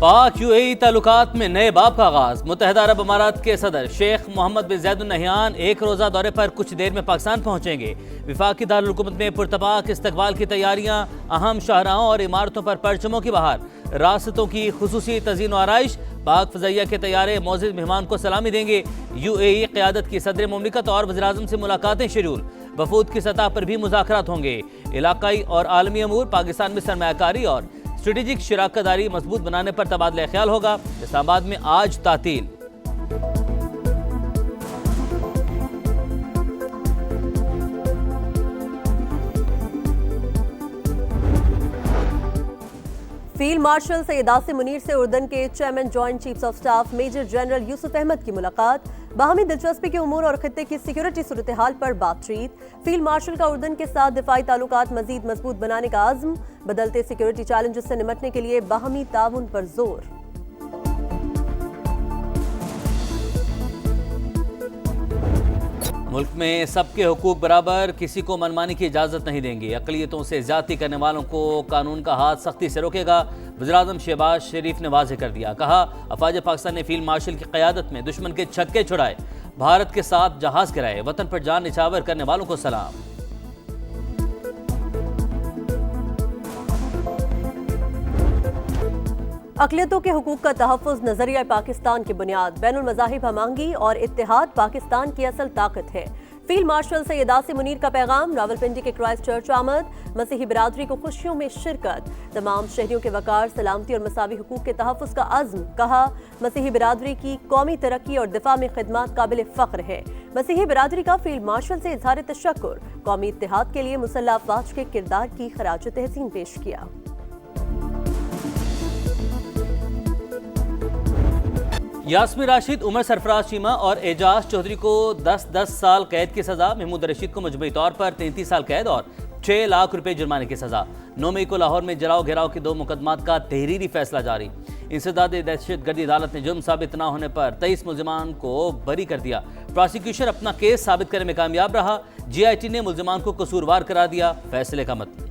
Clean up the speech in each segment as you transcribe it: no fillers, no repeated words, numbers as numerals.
पाक यूएई ताल्लुकात में नए बाब का आगाज। मुत्तहिदा अरब अमारात के सदर शेख मोहम्मद बिन ज़ायद अल नहयान एक रोज़ा दौरे पर कुछ देर में पाकिस्तान पहुंचेंगे। विफाकी दारुल हुकूमत में पुरतपाक इस्तकबाल की तैयारियां, अहम शाहराहों और इमारतों पर परचमों की बहार, रास्तों की खुसूसी तज़ीन व आराइश। पाक फ़ज़ाइया के तैयारे मोअज़्ज़ज़ मेहमान को सलामी देंगे। यूएई क़यादत की सदर मुमलिकत और वज़ीर-ए-आज़म से मुलाकातें शेड्यूल। वफूद की सतह पर भी मुज़ाकरात होंगे। इलाकाई और आलमी अमूर, पाकिस्तान में सरमायाकारी और स्ट्रेटेजिक शराकतदारी मजबूत बनाने पर तबादला ख्याल होगा। इस्लामाबाद में आज तातील। फील्ड मार्शल सैयद आसिम मुनीर से उर्दन के chairman joint chiefs of staff major general Yusuf Ahmad की मुलाकात। बाहमी दिलचस्पी के उमूर और खित्ते की सिक्योरिटी सूरत हाल पर बातचीत। फील्ड मार्शल का उर्दन के साथ दिफाई ताल्लुकात मजीद मजबूत बनाने का आज़म। बदलते सिक्योरिटी चैलेंजेस से निपटने के लिए बाहमी ताउन पर जोर। मुल्क में सबके हुकूक बराबर, किसी को मनमानी की इजाज़त नहीं देंगे। अक़लियतों से ज़्यादती करने वालों को कानून का हाथ सख्ती से रोकेगा। वज़ीर-ए-आज़म शहबाज शरीफ ने वाज़ेह कर दिया। कहा, अफ़वाज पाकिस्तान ने फील्ड मार्शल की क़यादत में दुश्मन के छक्के छुड़ाए, भारत के साथ जहाज़ गिराए। वतन पर जान निछावर करने वालों को सलाम। अक़लियतों के हुकूक का तहफ़्फ़ुज़ नज़रिया पाकिस्तान की बुनियाद। बैनुल मज़ाहिब हमआहंगी और इत्तेहाद पाकिस्तान की असल ताकत है। फील्ड मार्शल सैयद आसिम मुनीर का पैगाम। रावलपिंडी के क्राइस्ट चर्च आमद। मसीही बिरादरी को खुशियों में शिरकत। तमाम शहरियों के वकार, सलामती और मसावी हुकूक के तहफ़्फ़ुज़ का अज़्म। कहा, मसीही बिरादरी की कौमी तरक्की और दिफा में खिदमत काबिल फ़ख्र है। मसीही बिरादरी का फील्ड मार्शल से इज़हार तशक्कुर। कौमी इत्तेहाद के लिए मुसल्लह अफ़वाज के किरदार की खराज तहसीन पेश किया। यास्मीन राशिद, उमर सरफराज चीमा और एजाज चौधरी को 10-10 साल कैद की सजा। महमूद रशीद को मजबूरी तौर पर 33 साल कैद और 6 लाख रुपए जुर्माने की सजा। 9 मई को लाहौर में जलाओ घेराव के 2 मुकदमात का तहरीरी फैसला जारी। इंसदाद दहशतगर्दी अदालत ने जुर्म साबित न होने पर 23 मुल्जिमान को बरी कर दिया। प्रोसिक्यूशन अपना केस साबित करने में कामयाब रहा। GIT ने मुल्जिमान को कसूरवार करार दिया। फैसले का मतलब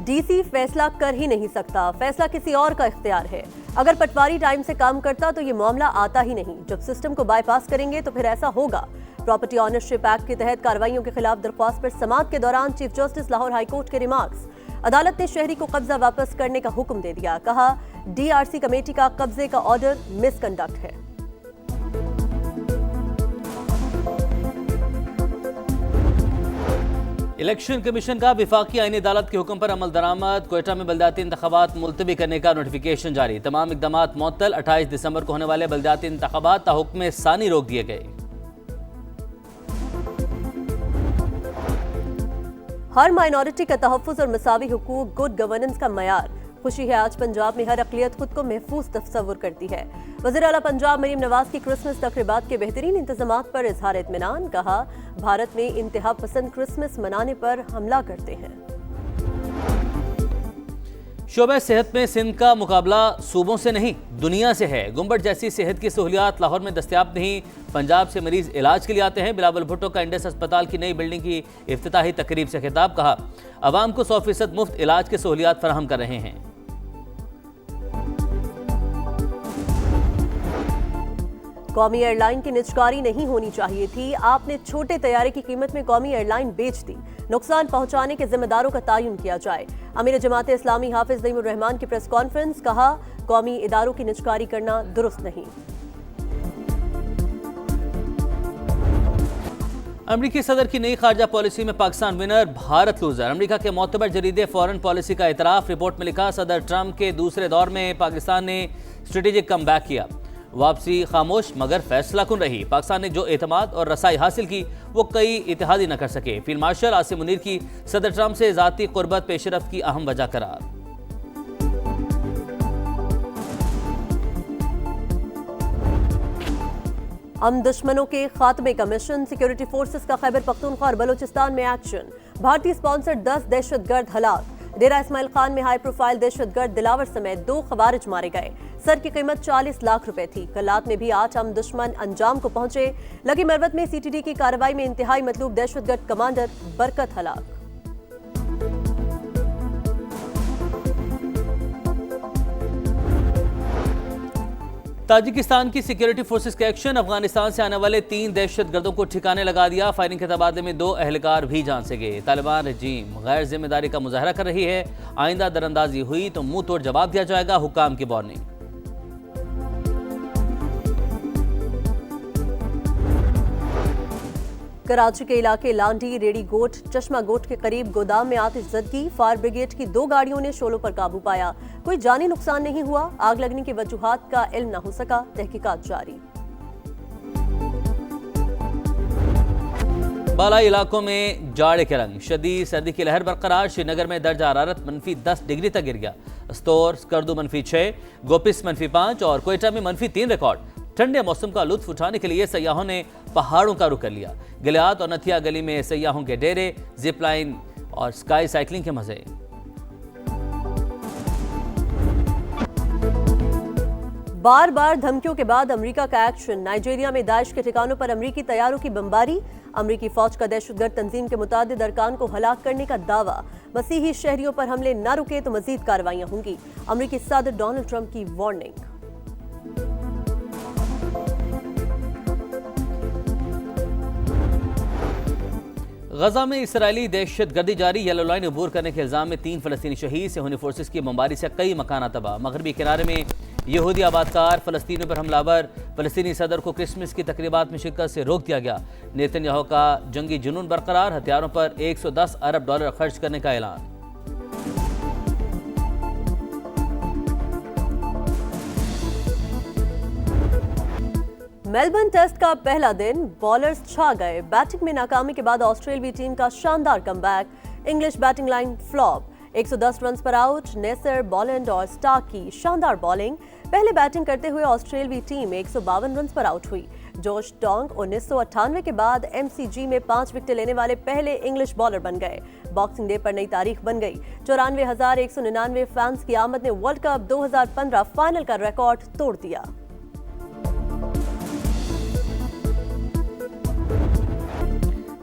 DC फैसला कर ही नहीं सकता, फैसला किसी और का इख्तियार है। अगर पटवारी टाइम से काम करता तो ये मामला आता ही नहीं। जब सिस्टम को बाईपास करेंगे तो फिर ऐसा होगा। प्रॉपर्टी ऑनरशिप एक्ट के तहत कार्रवाइयों के खिलाफ दरख्वास्त पर समाअत के दौरान chief justice Lahore high court के रिमार्क्स। अदालत ने शहरी को कब्जा वापस करने का हुक्म दे दिया। कहा, DRC कमेटी का कब्जे का ऑर्डर मिसकंडक्ट है। इलेक्शन कमीशन का विफाकी आईनी अदालत के हुक्म पर अमल दरामद। क्वेटा में बलदियाती इंतखाबात मुलतवी करने का नोटिफिकेशन जारी। तमाम इकदामात मुअत्तल। 28 दिसंबर को होने वाले बलदियाती इंतखाबात ताहुक्म सानी रोक दिए गए। हर माइनॉरिटी का तहफ़्फ़ुज़ और मसावी हुकूक गुड गवर्नेंस का मयार। खुशी है आज पंजाब में हर अक़लियत खुद को महफूज तस्वुर करती है। वज़ीर आला पंजाब मरीम नवाज की क्रिसमस तक़रीबात के बेहतरीन इंतज़ामात पर इज़हार इत्मीनान। कहा, भारत में इंतहा पसंद क्रिसमस मनाने पर हमला करते हैं। शोबे सेहत में सिंध का मुकाबला सूबों से नहीं दुनिया से है। गुम्बद जैसी सेहत की सहूलियात लाहौर में दस्तयाब नहीं। पंजाब से मरीज इलाज के लिए आते हैं। बिलावल भुट्टो का इंडस अस्पताल की नई बिल्डिंग की इफ्तिताही तकरीब से खिताब। कहा, अवाम को 100% मुफ्त इलाज के सहूलियात फराहम कर रहे हैं। कौमी एयरलाइन की निजकारी नहीं होनी चाहिए थी। आपने छोटे तैयारे की कीमत में कौमी एयरलाइन बेच दी। नुकसान पहुंचाने के जिम्मेदारों का तयन किया जाए। अमीर जमात इस्लामी हाफिज नईमुर रहमान की प्रेस कॉन्फ्रेंस। कहा, कौमी इदारों की निजकारी करना दुरुस्त नहीं। अमरीकी सदर की नई खारजा पॉलिसी में पाकिस्तान विनर, भारत लूजर। अमरीका के मोतबर जरीदे फॉरेन पॉलिसी का इतराफ। रिपोर्ट में लिखा, सदर ट्रंप के दूसरे दौर में पाकिस्तान ने स्ट्रेटेजिक कम बैक किया। वापसी खामोश मगर फैसला कुन रही। पाकिस्तान ने जो एतमाद और रसाई हासिल की वो कई इत्तेहादी न कर सके। फील्ड मार्शल आसिम मुनीर की सदर ट्रंप से ज़ाती कुर्बत पेशरफ की अहम वजह करार। हम दुश्मनों के खात्मे का मिशन। सिक्योरिटी फोर्सेस का खैबर पख्तूनख्वा और बलोचिस्तान में एक्शन। भारतीय स्पॉन्सर्ड 10 दहशतगर्द हलाक। डेरा इस्माइल खान में हाई प्रोफाइल दहशतगर्द दिलावर समेत 2 खवारिज मारे गए। सर की कीमत 40 लाख रुपए थी। कलात में भी 8 हम दुश्मन अंजाम को पहुंचे। लगी मरवत में सीटीडी की कार्रवाई में इंतहाई मतलूब दहशतगर्द कमांडर बरकत हलाक। ताजिकिस्तान की सिक्योरिटी फोर्सेस का एक्शन, अफगानिस्तान से आने वाले 3 दहशतगर्दों को ठिकाने लगा दिया। फायरिंग के तबादले में 2 एहलकार भी जान से गए। तालिबान रजीम गैर जिम्मेदारी का मुजाहरा कर रही है। आइंदा दरअंदाजी हुई तो मुंह तोड़ जवाब दिया जाएगा, हुक्काम की वार्निंग। कराची के इलाके लांडी रेडी गोट चश्मा गोट के करीब गोदाम में आतिशज़दगी। फायर ब्रिगेड की 2 गाड़ियों ने शोलों पर काबू पाया। कोई जानी नुकसान नहीं हुआ। आग लगने की वजूहात का इल्म न हो सका। तहकीकात जारी। बालाई इलाकों में जाड़े के रंग, शदीद सर्दी की लहर बरकरार। श्रीनगर में दर्जा हरारत -10 डिग्री तक गिर गया। स्तोर स्कर्दू -6, गोपिस -5 और कोयटा में -3 रिकॉर्ड। ठंडे मौसम का लुत्फ उठाने के लिए सयाहों ने पहाड़ों का रुख कर लिया। गिलियात और नथिया गली में सयाहों के डेरे, जिप लाइन और स्काई साइकिलिंग के मजे। बार बार धमकियों के बाद अमेरिका का एक्शन। नाइजीरिया में दाइश के ठिकानों पर अमेरिकी तैयारों की बमबारी। अमेरिकी फौज का दहशतगर्द तंजीम के मुतादिद अरकान को हलाक करने का दावा। मसीही शहरियों पर हमले न रुके तो मजीद कार्रवाइयां होंगी। अमेरिकी सदर डोनाल्ड ट्रंप की वार्निंग। गजा में इसराइली दहशतगर्दी जारी। येलो लाइन अबूर करने के इल्जाम में 3 फलस्तीनी शहीद। सेहूनी फोर्सेस की बमबारी से कई मकान तबाह। मगरबी किनारे में यहूदी आबादकार फलस्तीनियों पर हमलावर। फलस्तीनी सदर को क्रिसमस की तकरीबात में शिरकत से रोक दिया गया। नेतन्याहू का जंगी जुनून बरकरार। हथियारों पर $110 अरब खर्च करने का ऐलान। मेलबर्न टेस्ट का पहला दिन, बॉलर्स छा गए। बैटिंग में नाकामी के बाद ऑस्ट्रेलियाई टीम का शानदार comeback. English batting line flop. 110 run पर आउट। नेसर, बॉलैंड और स्टार्क की शानदार बॉलिंग। पहले बैटिंग करते हुए ऑस्ट्रेलियाई टीम 152 रन पर आउट हुई। जॉश टोंग 1998 के बाद MCG में 5 विकेट लेने वाले पहले इंग्लिश बॉलर बन गए। बॉक्सिंग डे पर नई तारीख बन गई। 94,199 फैंस की आमद ने वर्ल्ड कप 2015 फाइनल का रिकॉर्ड तोड़ दिया।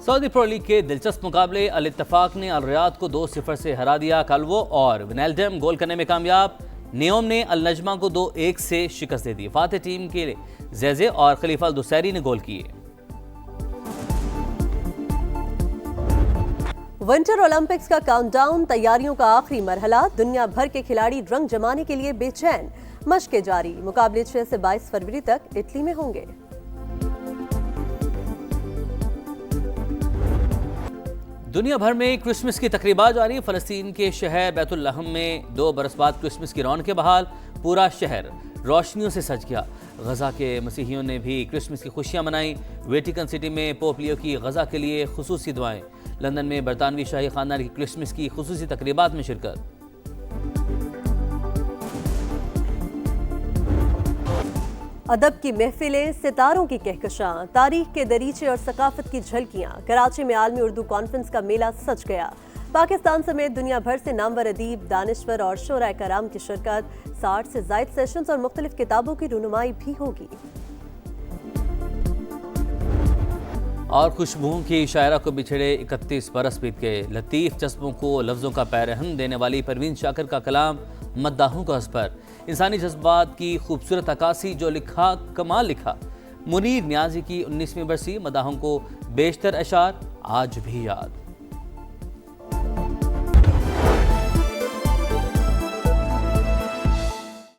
सऊदी प्रो लीग के दिलचस्प मुकाबले। अल इत्तफाक ने अल रियाद को 2-0 से हरा दिया। कल्वो और विनाल्डम गोल करने में कामयाब। नियोम ने अल नजमा को 2-1 से शिकस्त दे दी। फाते टीम के ज़ेज़े और खलीफा अल दुसैरी ने गोल किए। विंटर ओलंपिक्स का काउंटडाउन, तैयारियों का आखिरी मरहला। दुनिया भर के खिलाड़ी रंग जमाने के लिए बेचैन। मशकें जारी। मुकाबले 6 से 22 फरवरी तक इटली में होंगे। दुनिया भर में क्रिसमस की तकरीबात जारी। फलस्तीन के शहर बैतुल लहम में 2 बरस बाद क्रिसमस की रौनक के बहाल। पूरा शहर रोशनियों से सज गया। गजा के मसीहियों ने भी क्रिसमस की खुशियां मनाई। वेटिकन सिटी में पोप लियो की गजा के लिए खुसूसी दुआएं। लंदन में बरतानवी शाही खानदान की क्रिसमस की खुसूसी तकरीबात में शिरकत। अदब की महफिलें, सितारों की कहकशां, तारीख के दरीचे और सकाफत की झलकियां। कराची में आलमी उर्दू कॉन्फ्रेंस का मेला सज गया। पाकिस्तान समेत दुनिया भर से नामवर अदीब, दानिश्वर और शोरा कराम की शिरकत। 60 से ज़ायद सेशंस और मुख्तलिफ किताबों की रुनुमाई भी होगी। और खुशबुओं की शायरा को बिछड़े 31 बरस बीत गए। लतीफ़ जज्बों को लफ्ज़ों का पैरहन देने वाली परवीन शाकिर का कलाम मद्दाहों का असपर। इंसानी जज्बात की खूबसूरत अक्कासी, जो लिखा कमाल लिखा। मुनीर न्याजी की 19वीं बरसी। मद्दाहों को बेशतर अशार आज भी याद।